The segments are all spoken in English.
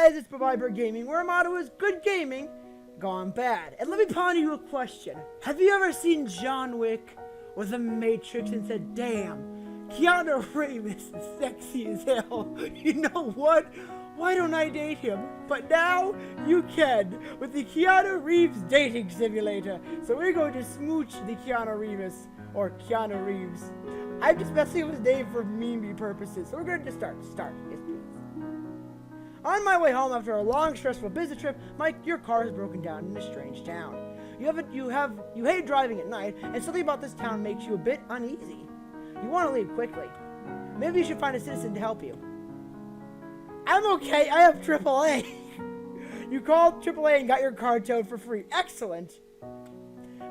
guys, it's BuhByberg Gaming, where our motto is good gaming gone bad. And let me ponder you a question. Have you ever seen John Wick or The Matrix and said, damn, Keanu Reeves is sexy as hell. You know what? Why don't I date him? But now you can with the Keanu Reeves dating simulator. So we're going to smooch the Keanu Reeves, or Keanu Reeves. I'm just messing with his name for meme purposes. So we're going to start. Yes, please. On my way home after a long, stressful business trip, your car is broken down in a strange town. You hate driving at night, and something about this town makes you a bit uneasy. You want to leave quickly. Maybe you should find a citizen to help you. I'm okay, I have AAA. You called AAA and got your car towed for free. Excellent.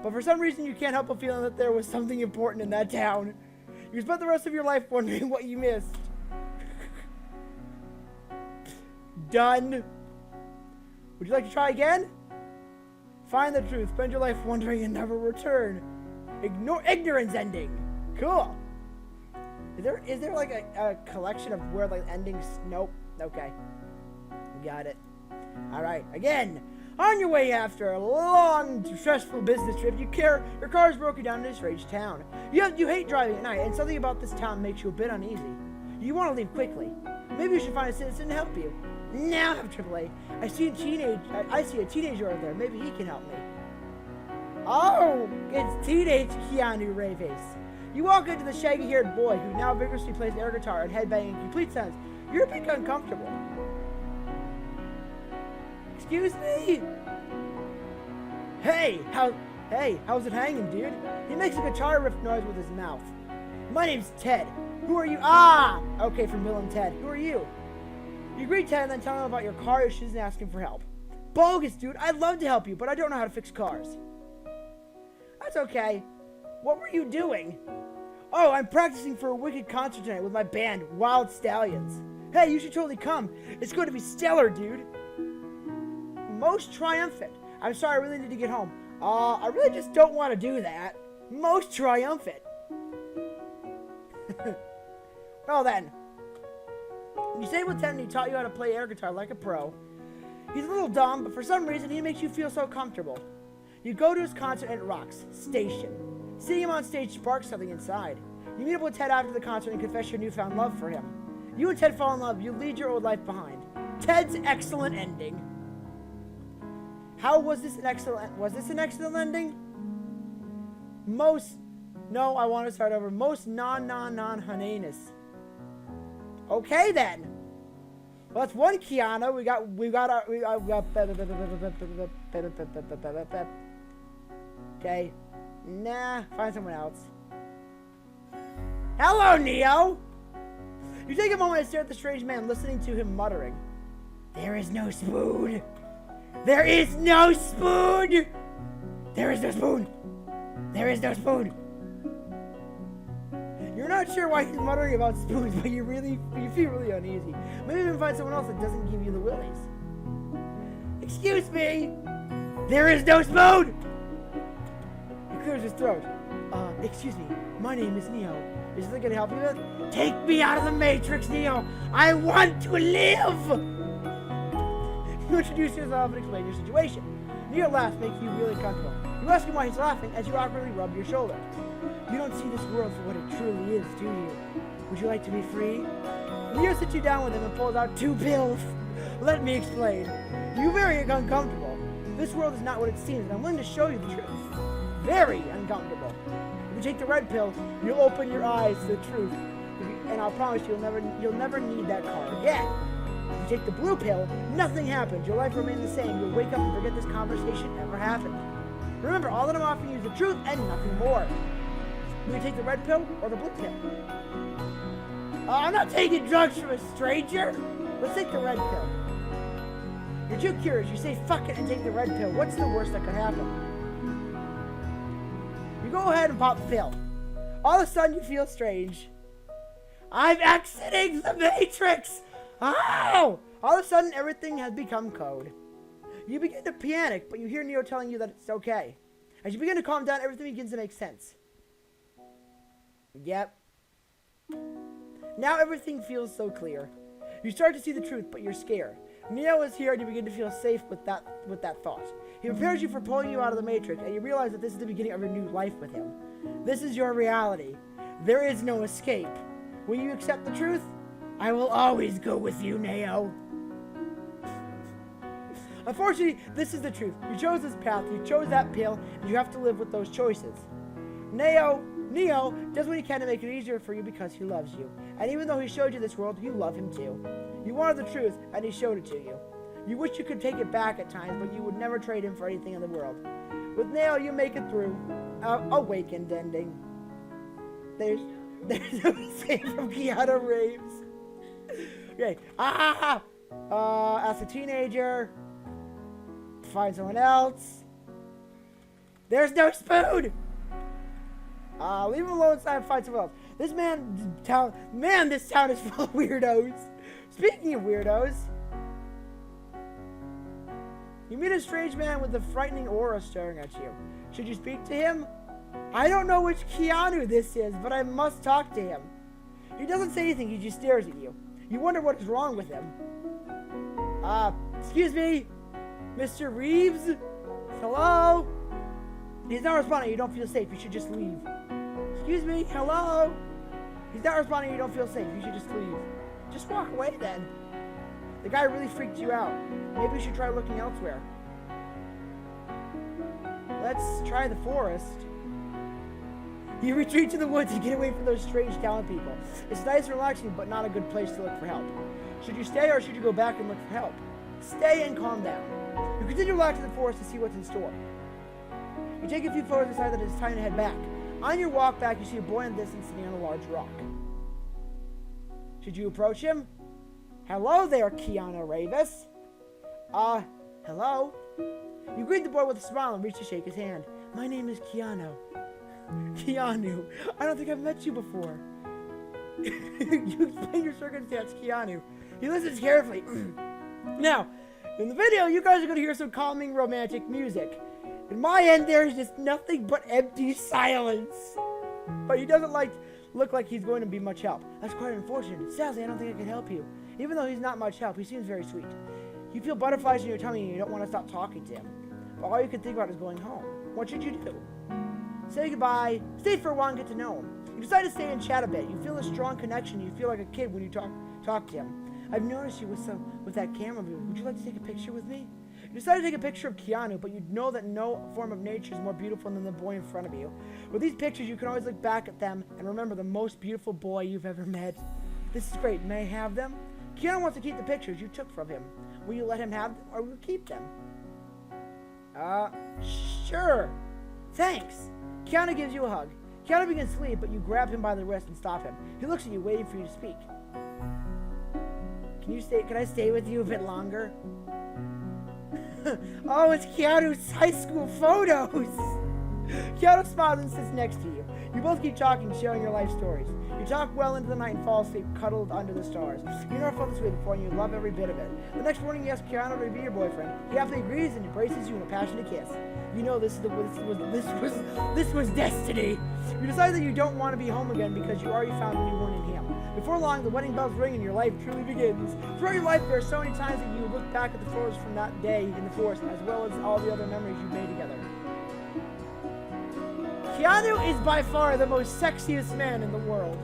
But for some reason, you can't help but feeling that there was something important in that town. You spent the rest of your life wondering what you missed. Done. Would you like to try again? Find the truth. Spend your life wondering and never return. Ignore ignorance ending. Cool. Is there like a collection of where like endings? Nope. Okay. Got it. Alright. Again. On your way after a long, stressful business trip, your car is broken down in a strange town. You hate driving at night, and something about this town makes you a bit uneasy. You want to leave quickly. Maybe you should find a citizen to help you. Now I have AAA. I see a teenager over there. Maybe he can help me. Oh, it's teenage Keanu Reeves. You walk into the shaggy-haired boy who now vigorously plays air guitar and headbanging in complete sense. You're a bit uncomfortable. Excuse me? Hey, how's it hanging, dude? He makes a guitar riff noise with his mouth. My name's Ted. Who are you? Ah! Okay, from Bill and Ted. Who are you? You greet Ted and then tell him about your car issues and ask him for help. Bogus, dude. I'd love to help you, but I don't know how to fix cars. That's okay. What were you doing? Oh, I'm practicing for a wicked concert tonight with my band, Wild Stallions. Hey, you should totally come. It's going to be stellar, dude. Most triumphant. I'm sorry, I really need to get home. I really just don't want to do that. Most triumphant. Well then. You stayed with Ted and he taught you how to play air guitar like a pro. He's a little dumb, but for some reason he makes you feel so comfortable. You go to his concert and it rocks. Station. Seeing him on stage sparks something inside. You meet up with Ted after the concert and confess your newfound love for him. You and Ted fall in love. You leave your old life behind. Ted's excellent ending. How was this an excellent... Was this an excellent ending? No, I want to start over. Most non-heinous. Okay then. Well, that's one Keanu. We got okay. Nah, find someone else. Hello, Neo. You take a moment and stare at the strange man, listening to him muttering. There is no spoon. There is no spoon. There is no spoon. There is no spoon. You're not sure why he's muttering about spoons, but you feel really uneasy. Maybe even find someone else that doesn't give you the willies. Excuse me. There is no spoon. He clears his throat. Excuse me. My name is Neo. Is this gonna help you with? Take me out of the Matrix, Neo. I want to live. You introduce yourself and explain your situation. Neo laughs, making you really comfortable. You ask him why he's laughing as you awkwardly rub your shoulder. You don't see this world for what it truly is, do you? Would you like to be free? Neo sits you down with him and pulls out 2 pills. Let me explain. You're very uncomfortable. This world is not what it seems, and I'm willing to show you the truth. Very uncomfortable. If you take the red pill, you'll open your eyes to the truth, and I'll promise you'll never need that car again. If you take the blue pill, nothing happens. Your life remains the same. You'll wake up and forget this conversation ever happened. Remember, all that I'm offering you is the truth and nothing more. Will you take the red pill or the blue pill? I'm not taking drugs from a stranger. Let's take the red pill. You're too curious. You say fuck it and take the red pill. What's the worst that could happen? You go ahead and pop the pill. All of a sudden you feel strange. I'm exiting the Matrix. Oh! All of a sudden everything has become code. You begin to panic, but you hear Neo telling you that it's okay. As you begin to calm down, everything begins to make sense. Yep. Now everything feels so clear. You start to see the truth, but you're scared. Neo is here, and you begin to feel safe with that thought. He prepares you for pulling you out of the Matrix, and you realize that this is the beginning of your new life with him. This is your reality. There is no escape. Will you accept the truth? I will always go with you, Neo. Unfortunately, this is the truth. You chose this path, you chose that pill, and you have to live with those choices. Neo does what he can to make it easier for you because he loves you. And even though he showed you this world, you love him too. You wanted the truth, and he showed it to you. You wish you could take it back at times, but you would never trade him for anything in the world. With Neo, you make it through. Awakened ending. There's no escape from Keanu Reeves. Okay. As a teenager, find someone else. There's no spoon. Leave him alone and find someone else. This town is full of weirdos. Speaking of weirdos, you meet a strange man with a frightening aura staring at you. Should you speak to him? I don't know which Keanu this is, but I must talk to him. He doesn't say anything, he just stares at you. You wonder what is wrong with him. Excuse me? Mr. Reeves? Hello? He's not responding, you don't feel safe, you should just leave. Excuse me? Hello? He's not responding, you don't feel safe, you should just leave. Just walk away then. The guy really freaked you out. Maybe you should try looking elsewhere. Let's try the forest. You retreat to the woods and get away from those strange talent people. It's nice and relaxing, but not a good place to look for help. Should you stay or should you go back and look for help? Stay and calm down. You continue to relax in the forest to see what's in store. You take a few photos and decide that it's time to head back. On your walk back, you see a boy in the distance sitting on a large rock. Should you approach him? Hello there, Keanu Reeves. Hello? You greet the boy with a smile and reach to shake his hand. My name is Keanu. Keanu, I don't think I've met you before. You explain your circumstance, Keanu. He listens carefully. Now, in the video, you guys are going to hear some calming romantic music. In my end, there is just nothing but empty silence. But he doesn't look like he's going to be much help. That's quite unfortunate. Sadly, I don't think I can help you. Even though he's not much help, he seems very sweet. You feel butterflies in your tummy and you don't want to stop talking to him. But all you can think about is going home. What should you do? Say goodbye, stay for a while and get to know him. You decide to stay and chat a bit. You feel a strong connection. You feel like a kid when you talk to him. I've noticed you with that camera view. Would you like to take a picture with me? You decide to take a picture of Keanu, but you know that no form of nature is more beautiful than the boy in front of you. With these pictures, you can always look back at them and remember the most beautiful boy you've ever met. This is great. May I have them? Keanu wants to keep the pictures you took from him. Will you let him have them or will you keep them? Sure. Thanks. Keanu gives you a hug. Keanu begins to leave, but you grab him by the wrist and stop him. He looks at you, waiting for you to speak. Can I stay with you a bit longer? Oh, it's Keanu's high school photos! Keanu smiles and sits next to you. You both keep talking, sharing your life stories. You talk well into the night and fall asleep, cuddled under the stars. You never felt this way before, and you love every bit of it. The next morning, you ask Keanu to be your boyfriend. He happily agrees and embraces you in a passionate kiss. You know this was destiny. You decide that you don't want to be home again because you already found a new one in him. Before long, the wedding bells ring and your life truly begins. Throughout your life, there are so many times that you look back at the photos from that day in the forest, as well as all the other memories you made together. Keanu is by far the most sexiest man in the world.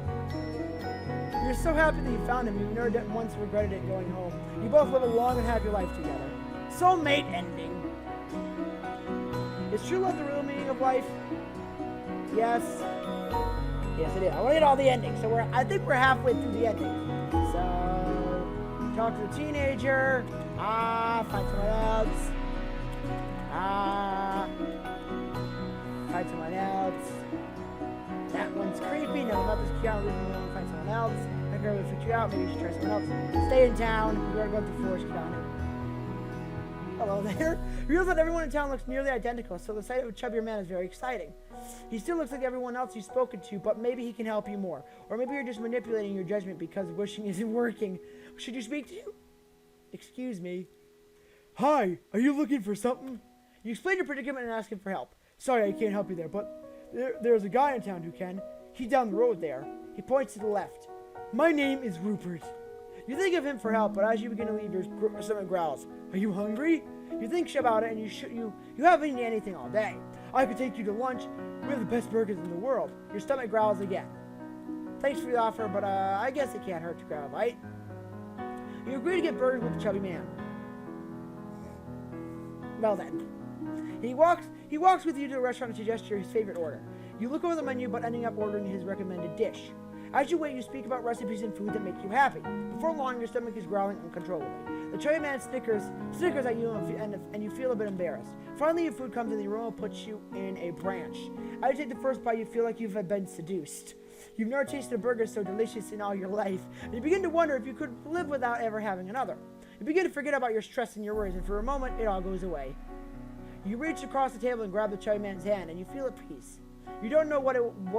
You're so happy that you found him, you never once regretted it going home. You both live a long and happy life together. Soulmate ending. Is true love the real meaning of life? Yes. Yes, it is. I want to get all the endings, so I think we're halfway through the ending. So, talk to the teenager. Find someone else. Find someone else. That one's creepy. No, not this Keanu. Leave me alone. Find someone else. That girl will freak you out. Maybe you should try someone else. Stay in town. You gotta go up the forest, Keanu. Hello there. You realize that everyone in town looks nearly identical, so the sight of a chubbier man is very exciting. He still looks like everyone else you've spoken to, but maybe he can help you more. Or maybe you're just manipulating your judgment because wishing isn't working. Should you speak to you? Excuse me. Hi, are you looking for something? You explain your predicament and ask him for help. Sorry, I can't help you there, but there's a guy in town who can. He's down the road there. He points to the left. My name is Rupert. You think of him for help, but as you begin to leave, your stomach growls. Are you hungry? You think about it, and you haven't eaten anything all day. I could take you to lunch. We have the best burgers in the world. Your stomach growls again. Thanks for the offer, but I guess it can't hurt to grab a bite. You agree to get burgers with the chubby man. Well then. He walks with you to a restaurant and suggests his favorite order. You look over the menu, but ending up ordering his recommended dish. As you wait, you speak about recipes and food that make you happy. Before long, your stomach is growling uncontrollably. The chubby man snickers at you, and you feel a bit embarrassed. Finally, your food comes and the aroma puts you in a branch. As you take the first bite, you feel like you've been seduced. You've never tasted a burger so delicious in all your life. And you begin to wonder if you could live without ever having another. You begin to forget about your stress and your worries, and for a moment, it all goes away. You reach across the table and grab the chubby man's hand, and you feel at peace. You don't know what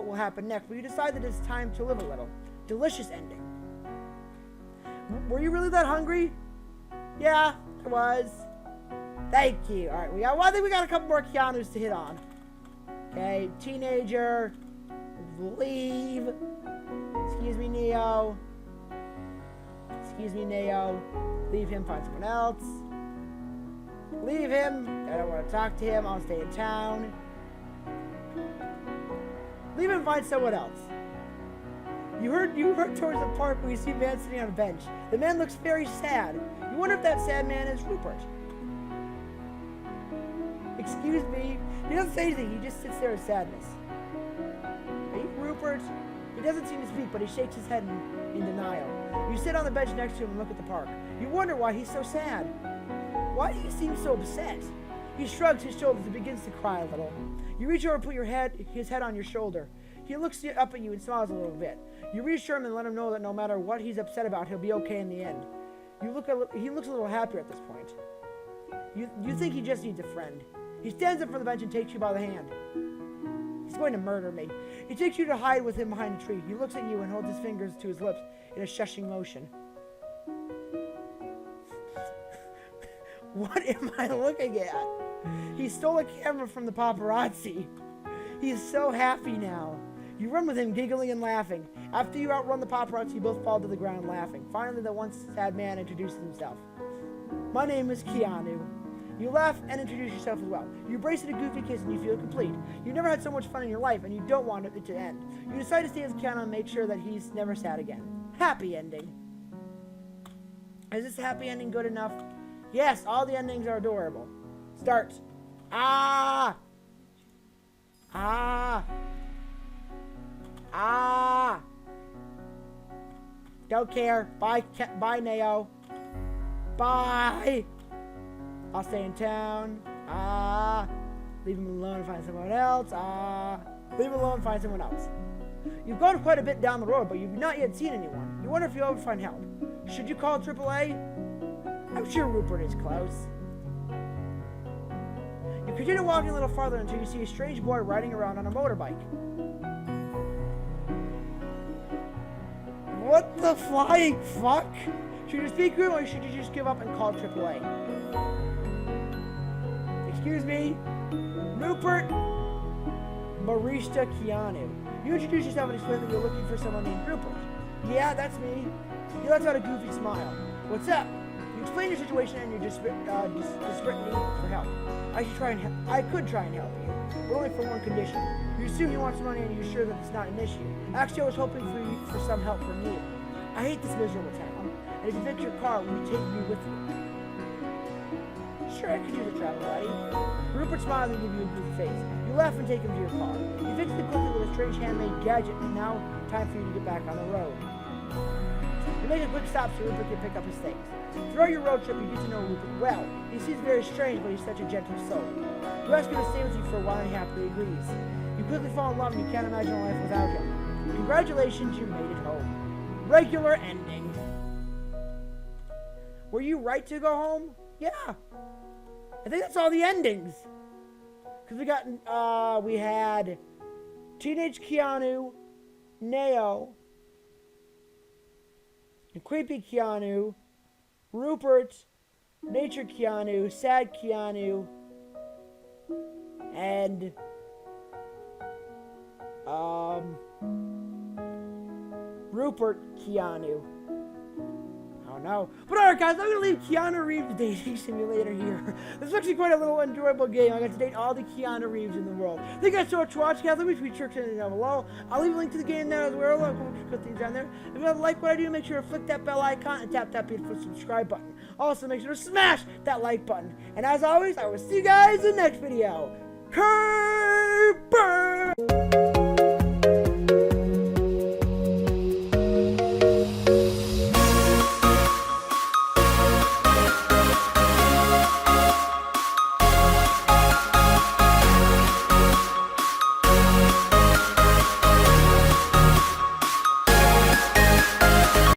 will happen next, but you decide that it's time to live a little. Delicious ending. Were you really that hungry? Yeah, I was. Thank you. All right, I think we got a couple more Keanus to hit on. Okay, teenager. Leave. Excuse me, Neo. Excuse me, Neo. Leave him, find someone else. Leave him. I don't want to talk to him. I'll stay in town. Leave him and find someone else. You heard towards the park where you see a man sitting on a bench. The man looks very sad. You wonder if that sad man is Rupert. Excuse me. He doesn't say anything. He just sits there in sadness. Are you Rupert? He doesn't seem to speak, but he shakes his head in denial. You sit on the bench next to him and look at the park. You wonder why he's so sad. Why do he seem so upset? He shrugs his shoulders and begins to cry a little. You reach over and put his head on your shoulder. He looks up at you and smiles a little bit. You reassure him and let him know that no matter what he's upset about, he'll be okay in the end. He looks a little happier at this point. You think he just needs a friend. He stands up from the bench and takes you by the hand. He's going to murder me. He takes you to hide with him behind a tree. He looks at you and holds his fingers to his lips in a shushing motion. What am I looking at? He stole a camera from the paparazzi. He is so happy now. You run with him, giggling and laughing. After you outrun the paparazzi, you both fall to the ground laughing. Finally, the once sad man introduces himself. My name is Keanu. You laugh and introduce yourself as well. You embrace it a goofy kiss and you feel complete. You've never had so much fun in your life and you don't want it to end. You decide to stay as Keanu and make sure that he's never sad again. Happy ending. Is this happy ending good enough? Yes, all the endings are adorable. Start. Ah! Ah! Ah! Don't care. Bye, Neo. Bye! I'll stay in town. Ah! Leave him alone and find someone else. Ah! Leave him alone and find someone else. You've gone quite a bit down the road, but you've not yet seen anyone. You wonder if you'll ever find help. Should you call AAA? I'm sure Rupert is close. You continue walking a little farther until you see a strange boy riding around on a motorbike. What the flying fuck? Should you speak to him or should you just give up and call AAA? Excuse me? Rupert Barista Keanu. You introduce yourself and explain that you're looking for someone named Rupert. Yeah, that's me. He lets out a goofy smile. What's up? You explain your situation and your desperate need for help. I could try and help you, but only for one condition. You assume he wants money and you're sure that it's not an issue. Actually, I was hoping for some help from you. I hate this miserable town, and if you fix your car, will you take me with you? Sure, I could use a travel buddy. Rupert smiles and gives you a goofy face. You laugh and take him to your car. You fix it quickly with a strange handmade gadget, and now time for you to get back on the road. You make a quick stop so Rupert can pick up his things. Throughout your road trip, you get to know Rupert well. He seems very strange, but he's such a gentle soul. You ask him to stay with you for a while, and he happily agrees. You quickly fall in love, and you can't imagine a life without him. Congratulations, you made it home. Regular ending. Were you right to go home? Yeah. I think that's all the endings. Because we had Teenage Keanu, Neo, and Creepy Keanu, Rupert, Nature Keanu, Sad Keanu, and Rupert Keanu. don't know. But alright guys, I'm going to leave Keanu Reeves' dating simulator here. This is actually quite a little enjoyable game. I got to date all the Keanu Reeves in the world. Thank you guys so much for watching, guys. Let me tweet tricks down below. I'll leave a link to the game there as well. I'll put things down there. If you like what I do, make sure to flick that bell icon and tap that beautiful subscribe button. Also, make sure to smash that like button. And as always, I will see you guys in the next video.